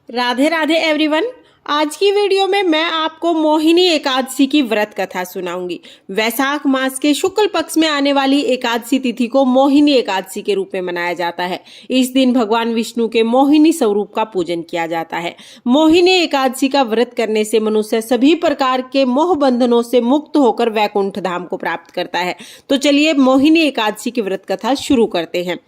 Radhe Radhe everyone. आज की video में मैं आपको मोहिनी एकादशी की व्रत कथा सुनाऊंगी। वैशाख मास के शुक्ल पक्ष में आने वाली एकादशी तिथि को मोहिनी एकादशी के रूप में मनाया जाता है। इस दिन भगवान विष्णु के मोहिनी स्वरूप का पूजन किया जाता है। मोहिनी एकादशी का व्रत करने से मनुष्य सभी प्रकार के मोह बंधनों से मुक्त होकर वैकुंठ धाम को प्राप्त करता है। तो चलिए मोहिनी एकादशी की व्रत कथा शुरू करते हैं।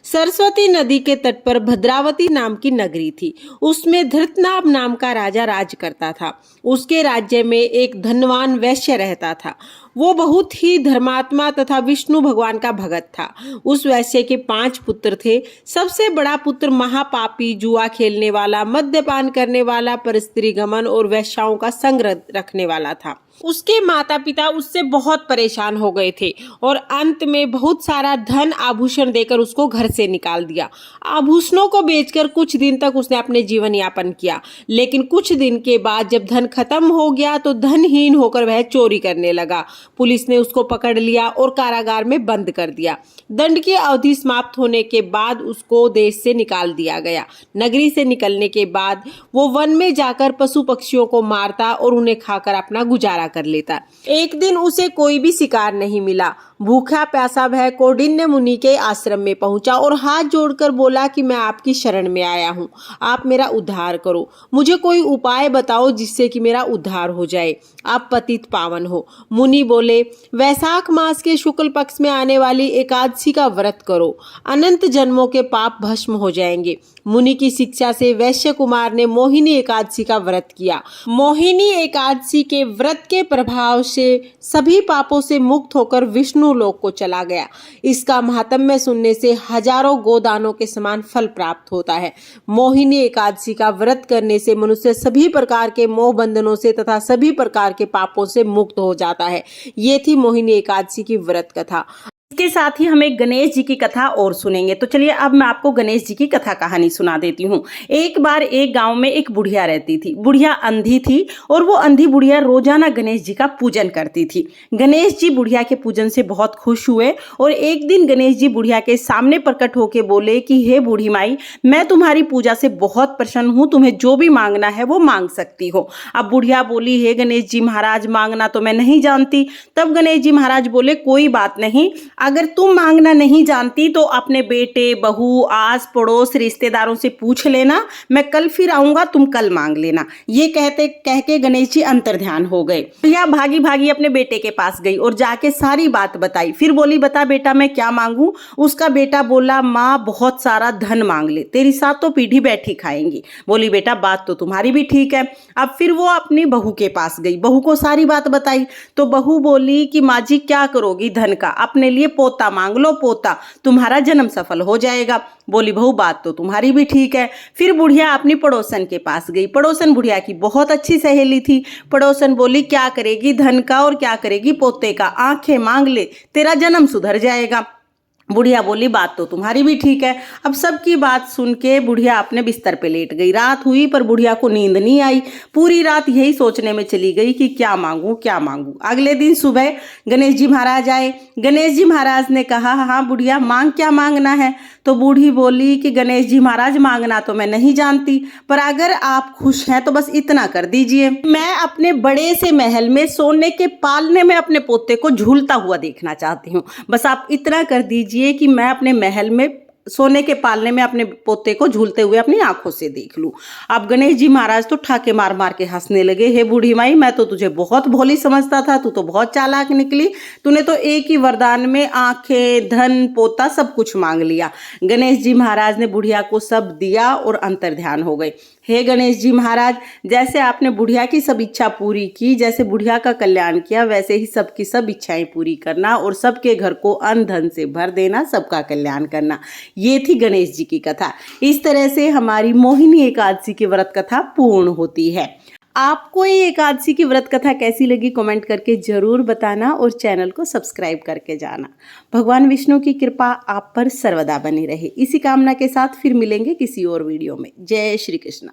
सरस्वती नदी के तट पर भद्रावती नाम की नगरी थी। उसमें धृतनाभ नाम का राजा राज करता था। उसके राज्य में एक धनवान वैश्य रहता था। वो बहुत ही धर्मात्मा तथा विष्णु भगवान का भगत था। उस वैश्य के 5 पुत्र थे। सबसे बड़ा पुत्र महापापी, जुआ खेलने वाला, मद्यपान करने वाला, परस्त्री गमन और वेश्याओं का संग रखने वाला था। उसके माता पिता उससे बहुत परेशान हो गए थे और अंत में बहुत सारा धन आभूषण देकर उसको घर से निकाल दिया। आभूषणों को बेचकर कुछ दिन तक उसने अपने जीवन यापन किया, लेकिन कुछ दिन के बाद जब धन खत्म हो गया तो धनहीन होकर वह चोरी करने लगा। पुलिस ने उसको पकड़ लिया और कारागार में बंद कर दिया। दंड की अवधि समाप्त होने के बाद उसको देश से निकाल दिया गया। नगरी से निकलने के बाद वो वन में जाकर पशु पक्षियों को मारता और उन्हें खाकर अपना गुजारा कर लेता। एक दिन उसे कोई भी शिकार नहीं मिला। भूखा प्यासा वह कौंडिन्य मुनि के आश्रम में पहुंचा और हाथ जोड़कर बोला कि मैं आपकी शरण में आया हूं, आप मेरा उद्धार करो। मुझे कोई उपाय बताओ जिससे कि मेरा उद्धार हो जाए, आप पतित पावन हो। मुनि बोले, वैशाख मास के शुक्ल पक्ष में आने वाली एकादशी का व्रत करो, अनंत जन्मों के पाप भस्म हो जाएंगे। मुनि की शिक्षा से वैश्य कुमार ने मोहिनी एकादशी का व्रत किया। मोहिनी एकादशी के व्रत के प्रभाव से सभी पापों से मुक्त होकर विष्णु लोक को चला गया। इसका महात्म्य सुनने से हजारों गोदानों के समान फल प्राप्त होता है। मोहिनी एकादशी का व्रत करने से मनुष्य सभी प्रकार के मोह बंधनों से तथा सभी प्रकार के पापों से मुक्त हो जाता है। ये थी मोहिनी एकादशी की व्रत कथा। इसके साथ ही हम एक गणेश जी की कथा और सुनेंगे। तो चलिए अब मैं आपको गणेश जी की कथा कहानी सुना देती हूँ। एक बार एक गांव में एक बुढ़िया रहती थी। बुढ़िया अंधी थी और वो अंधी बुढ़िया रोजाना गणेश जी का पूजन करती थी। गणेश जी बुढ़िया के पूजन से बहुत खुश हुए और एक दिन गणेश जी बुढ़िया के सामने प्रकट होकर बोले कि हे बूढ़ी माई, मैं तुम्हारी पूजा से बहुत प्रसन्न हूँ, तुम्हें जो भी मांगना है वो मांग सकती हो। अब बुढ़िया बोली, हे गणेश जी महाराज, मांगना तो मैं नहीं जानती। तब गणेश जी महाराज बोले, कोई बात नहीं, अगर तुम मांगना नहीं जानती तो अपने बेटे, बहू, आस पड़ोस, रिश्तेदारों से पूछ लेना, मैं कल फिर आऊंगा, तुम कल मांग लेना। ये कह के गणेश जी अंतर्ध्यान हो गए। बुढ़िया भागी भागी अपने बेटे के पास गई और जाके सारी बात बताई। फिर बोली, बता बेटा मैं क्या मांगू। उसका बेटा बोला, माँ बहुत सारा धन मांग ले, तेरी साथ तो पीढ़ी बैठी खाएंगी। बोली, बेटा बात तो तुम्हारी भी ठीक है। अब फिर वो अपनी बहू के पास गई, बहू को सारी बात बताई। तो बहू बोली कि माँ जी क्या करोगी धन का, अपने लिए पोता मांग लो, पोता, तुम्हारा जन्म सफल हो जाएगा। बोली, बहू बात तो तुम्हारी भी ठीक है। फिर बुढ़िया अपनी पड़ोसन के पास गई। पड़ोसन बुढ़िया की बहुत अच्छी सहेली थी। पड़ोसन बोली, क्या करेगी धन का और क्या करेगी पोते का, आंखें मांग ले, तेरा जन्म सुधर जाएगा। बुढ़िया बोली, बात तो तुम्हारी भी ठीक है। अब सबकी बात सुन के बुढ़िया अपने बिस्तर पे लेट गई। रात हुई पर बुढ़िया को नींद नहीं आई। पूरी रात यही सोचने में चली गई कि क्या मांगू क्या मांगू। अगले दिन सुबह गणेश जी महाराज आए। गणेश जी महाराज ने कहा, हाँ बुढ़िया मांग, क्या मांगना है। तो बूढ़ी बोली कि गणेश जी महाराज मांगना तो मैं नहीं जानती, पर अगर आप खुश हैं तो बस इतना कर दीजिए, मैं अपने बड़े से महल में सोने के पालने में अपने पोते को झूलता हुआ देखना चाहती हूँ। बस आप इतना कर दीजिए कि मैं अपने महल में सोने के पालने में अपने पोते को झूलते हुए अपनी आंखों से देख लूं। अब गणेश जी महाराज तो ठाके मार मार के हंसने लगे। हे बूढ़ी माई, मैं तो तुझे बहुत भोली समझता था, तू तो बहुत चालाक निकली। तूने तो एक ही वरदान में आंखें, धन, पोता सब कुछ मांग लिया। गणेश जी महाराज ने बुढ़िया को सब दिया और अंतर्ध्यान हो गए। हे गणेश जी महाराज, जैसे आपने बुढ़िया की सब इच्छा पूरी की, जैसे बुढ़िया का कल्याण किया, वैसे ही सबकी सब इच्छाएं पूरी करना और सबके घर को अन्न धन से भर देना, सबका कल्याण करना। ये थी गणेश जी की कथा। इस तरह से हमारी मोहिनी एकादशी की व्रत कथा पूर्ण होती है। आपको ये एकादशी की व्रत कथा कैसी लगी कमेंट करके जरूर बताना और चैनल को सब्सक्राइब करके जाना। भगवान विष्णु की कृपा आप पर सर्वदा बनी रहे। इसी कामना के साथ फिर मिलेंगे किसी और वीडियो में। जय श्री कृष्ण।